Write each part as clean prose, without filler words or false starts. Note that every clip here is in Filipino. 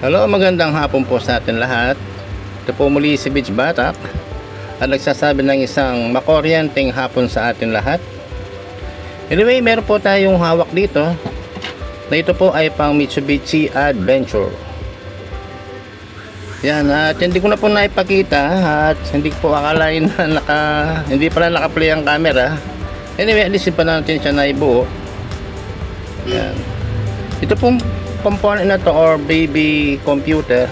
Hello, magandang hapon po sa atin lahat. Ito po muli si Beach Batak at nagsasabi ng isang makoryenteng hapon sa atin lahat. Anyway, meron po tayong hawak dito na ito po ay pang Mitsubishi Adventure. Yan, at hindi ko na po naipakita at hindi ko po akalain na hindi pala naka-play ang camera. Anyway, alisin pa natin siya na ibuo. Yan. Ito pong component na to or baby computer,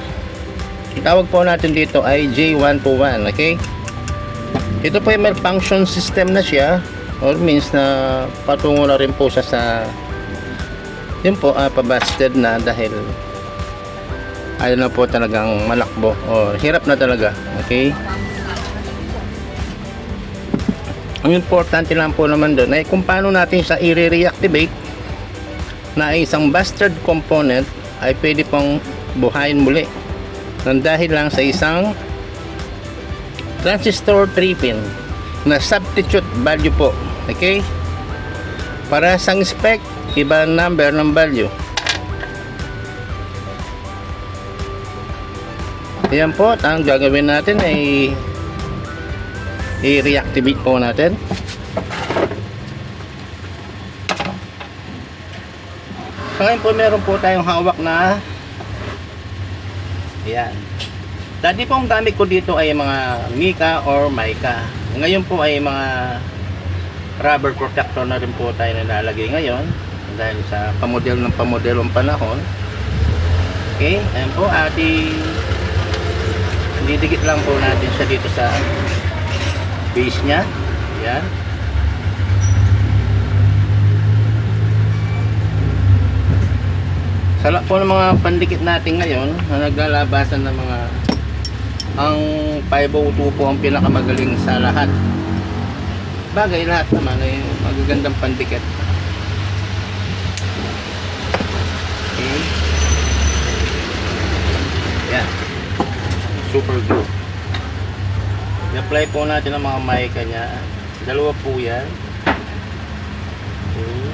tawag po natin dito ay J121. Okay, ito po ay malfunction system na siya, or means na patungo na rin po siya sa yun po, pabasted na dahil ayaw na po talagang malakbo or hirap na talaga. Okay, ang importante lang po naman doon ay kung paano natin siya i-reactivate na isang busted component ay pwede pong buhayin muli nang dahil lang sa isang transistor 3-pin na substitute value po. Okay, para sa spec iba number ng value. Ayan po, ang gagawin natin ay i-reactivate po natin. Ngayon po meron po tayong hawak na ayan. Dati po ang gamit ko dito ay mga Mica or Mica. Ngayon po ay mga rubber protector na rin po tayo nilalagay ngayon dahil sa pamodel ng pamodelong panahon. Okay, ayan po, didikit lang po natin siya dito sa base nya. Ayan. Sala po ng mga pandikit natin ngayon na naglalabasan ng mga ang 502 po ang pinakamagaling sa lahat. Bagay lahat naman ay magagandang pandikit. Okay. Yan. Super glue. I-apply po natin ang mga mica nya. Dalawa po yan. Okay.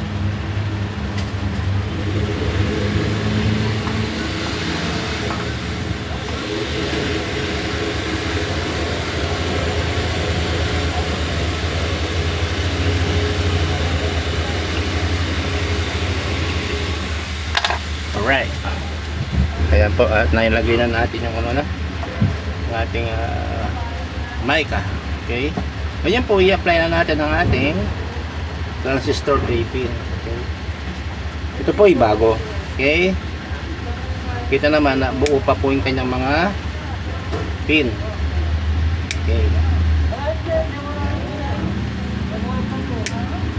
Alright. Ayan po, at nailagay na natin yung ano na yung ating mica. Okay. Ayan po, i-apply na natin ang ating transistor 3-pin. Okay. Ito po ay bago. Okay. Kita naman na buo pa po yung kanyang mga pin. Okay.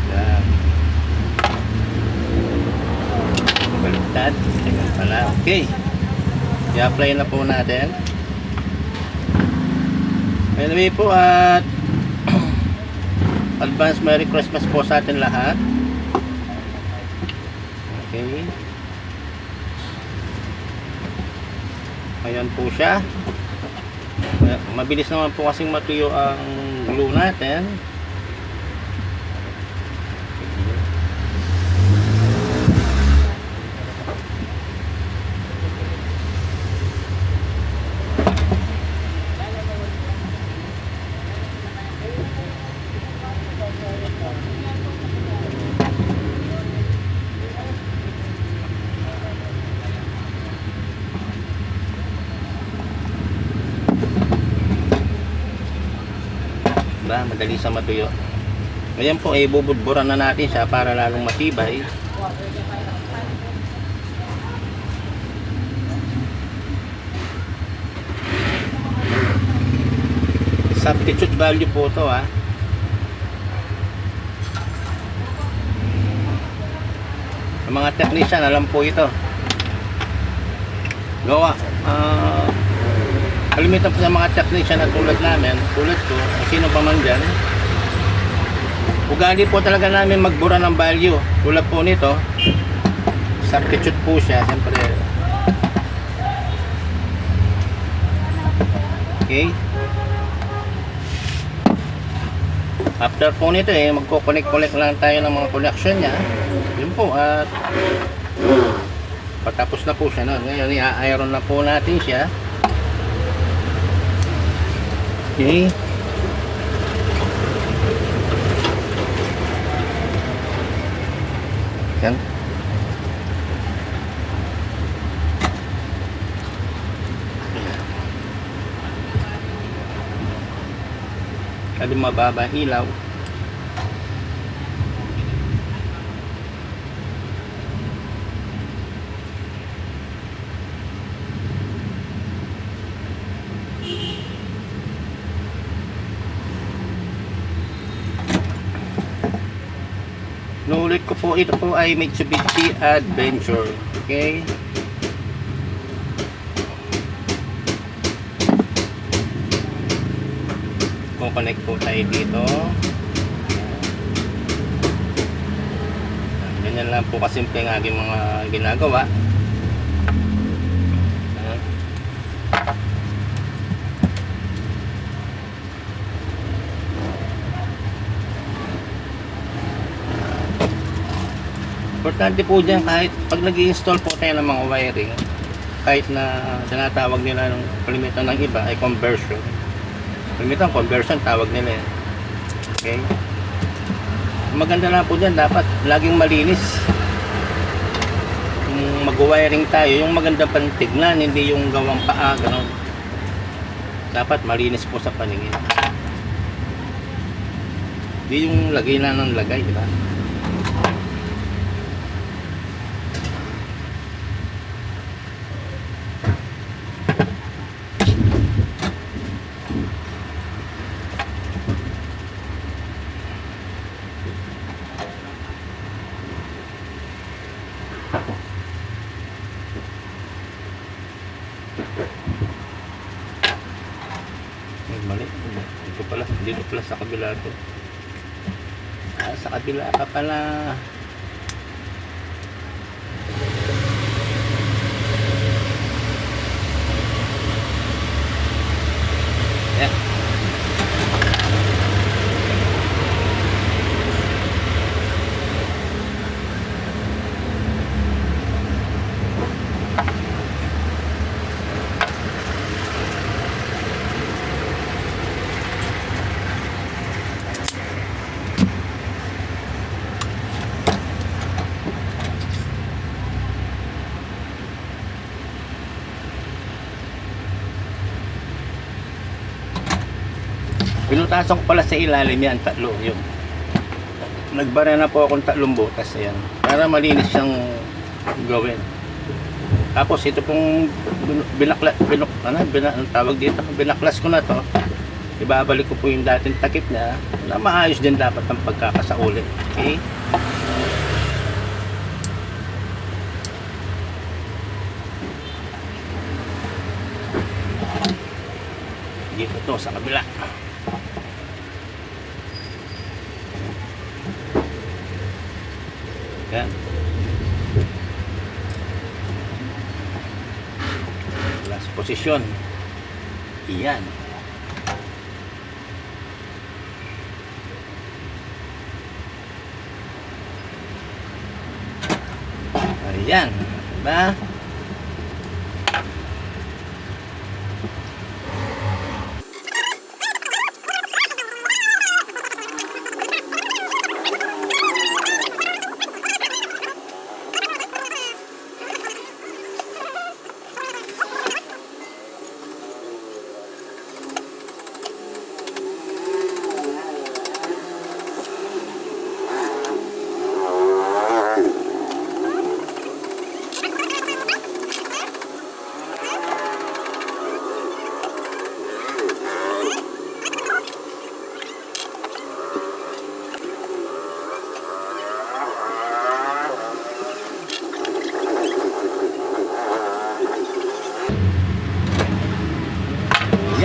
Ayan. Baliktad. Tingnan pala. Okay. I-apply na po natin. Anyway po, at advance Merry Christmas po sa atin lahat. Okay. Ayan po siya. Mabilis naman po kasing matuyo ang glue natin. Madali sa matuyo. Ngayon po ay bubudburan na natin siya para lalong matibay. Substitute value po ito ha. Ang mga technician alam po ito. Gawa kalimitan po sa mga technician na tulad namin, tulad ko, sino pa man dyan, ugali po talaga namin magbura ng value. Tulad po nito, substitute po siya, siyempre. Okay. After po nito magko-connect lang tayo ng mga connection nya. Yun po, at patapos na po siya nun. Ngayon i-iron na po natin siya. Okay. Yan. Kali mababa ilaw. Nuulit ko po, ito po ay Mitsubishi Adventure. Okay. Connect po tayo dito. Ganyan lang po kasimple ang aking mga ginagawa. Importante po dyan, kahit pag nag-i-install po tayo ng mga wiring, kahit na tinatawag nila ng kalimitan ng iba ay conversion. Kalimitan conversion tawag nila yan. Okay. Maganda na po dyan, dapat laging malinis. Kung mag-wiring tayo, yung magandang pantignan, hindi yung gawang paa, gano'n. Dapat malinis po sa paningin. Hindi yung lagay na ng lagay, di ba? Mali. Dito pala sa kabila to. Sa kabila ka pala. Yan. Pinutasan ko pala sa ilalim yan, tatlo yun. Nagbara na po akong 3 butas, ayan, para malinis siyang gawin. Tapos ito pong tawag dito, binaklas ko na to. Ibabalik ko po yung dating takip na maayos din dapat ang pagkakasauli. Okay. Dito to sa kabila. Yan. Last position. Iyan. Ayan. Diba?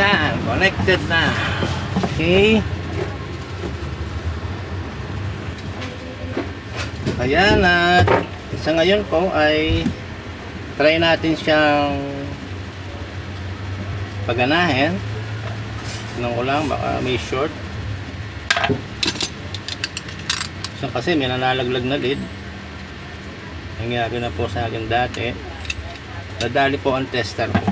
Yan, connected na. Okay. Ayan, at sa ngayon po ay try natin siyang paganahin. Tignan ko lang, baka may short. So kasi may nanalaglag na lead. nangyari na po sa akin dati. Nadali po ang tester ko.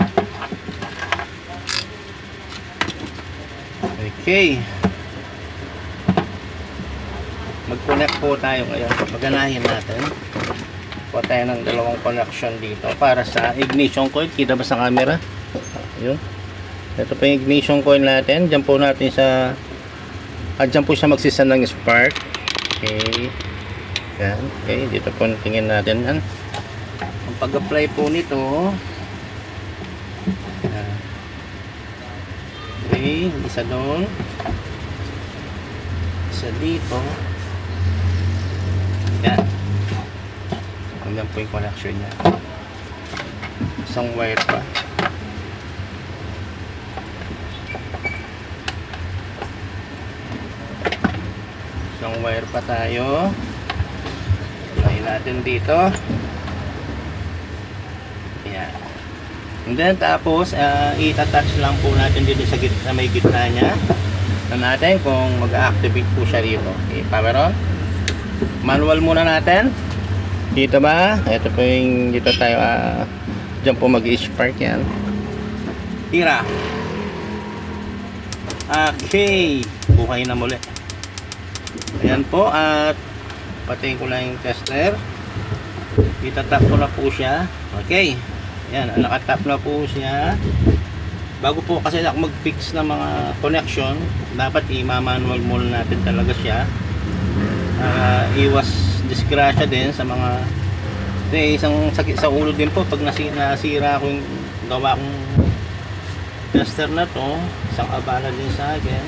Okay. Mag-connect po tayo ngayon. Maganahin natin. Po tayo ng dalawang connection dito para sa ignition coil. Kita ba sa camera? Ayun. Ito po yung ignition coil natin. Diyan po natin sa diyan po siya magsisend ng spark. Okay. Yan. Okay. Dito po tingin natin yan. Ang pag-apply po nito. Yan. Okay. Isa doon. Isa dito. Yan. Hanggang po yung connection niya. Isang wire pa. Isang wire pa tayo. Lain natin dito. Yan. And then tapos itatouch lang po natin dito sa gitna, may gitna niya. Na natin kung mag-activate po siya dito. Okay, power on. Manual muna natin. Dito ba? Ito po yung dito tayo dyan po mag-spark yan. Tira. Okay. Buhay na muli. Ayan po at patayin ko lang yung tester. Itatap ko na po siya. Okay. Ayan. Nakatap na po siya. Bago po kasi ako mag-fix ng mga connection, dapat i-manual muna natin talaga siya. Iwas disgrasya din sa mga isang sakit sa ulo din po pag nasira ko yung gawa kong tester na to. Isang abala din sa akin.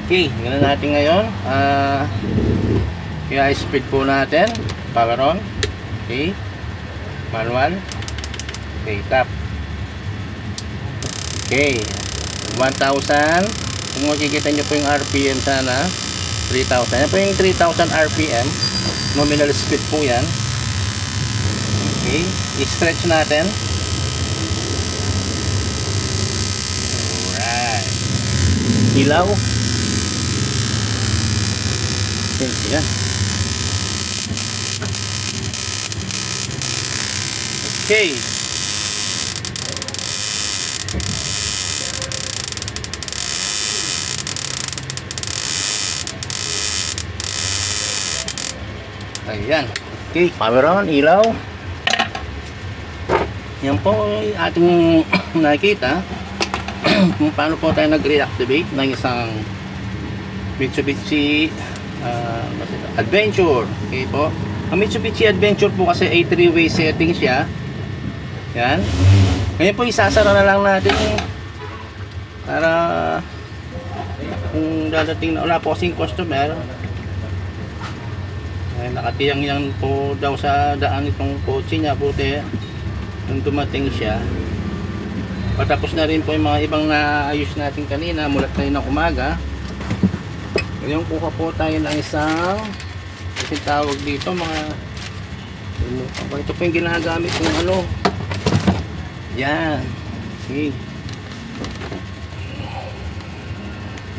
Okay, ganoon natin ngayon. Kaya speed po natin. Power on. Okay. Manual. Okay, tap. Okay. 1,000. Kung makikita nyo po yung RPM sana 3,000. Yan po yung 3,000 RPM. Nominal speed po yan. Okay. I-stretch natin. Alright. Ilaw. Okay. Yan. Okay. Ayan. Okay, power on, ilaw. Yan po ating nakikita kung paano po tayo nag-reactivate ng isang Mitsubishi Adventure. Okay po. Ang Mitsubishi Adventure po kasi ay 3-way setting siya. Yan. Ngayon po isasara na lang natin para kung dadating na wala po kasing customer. Nakatiyang yan po daw sa daan itong kotse niya, buti nung dumating siya. Patapos na rin po yung mga ibang naayos natin kanina mulat na yun ng umaga. Ngayon kuha po tayo ng isang kasi tawag dito mga ito po yung ginagamit kung ano yan. Okay.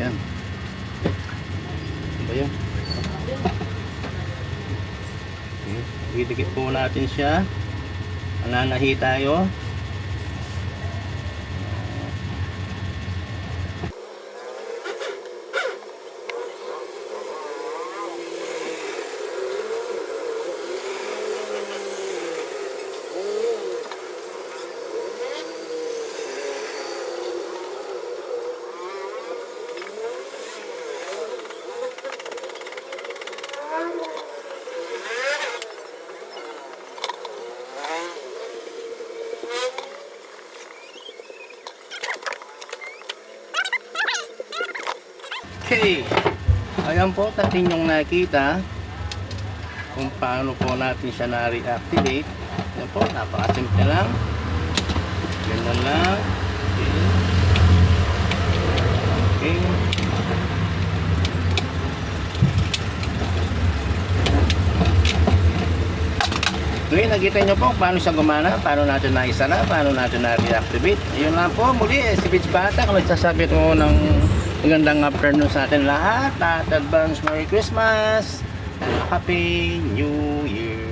Yan ano ba yun? Didikit po natin siya. Nananahi tayo. Okay. Ayan po, natin yung nakita kung paano po natin siya na-reactivate. Ayan po, napakasimple lang. Ganun lang. Okay. Ngayon, nakita nyo po paano siya gumana, paano natin naisara, paano natin na-reactivate. Ayun lang po, muli, si Beach Bata, kung nagsasabi ko ng magandang afternoon sa atin lahat at advance Merry Christmas. Happy New Year.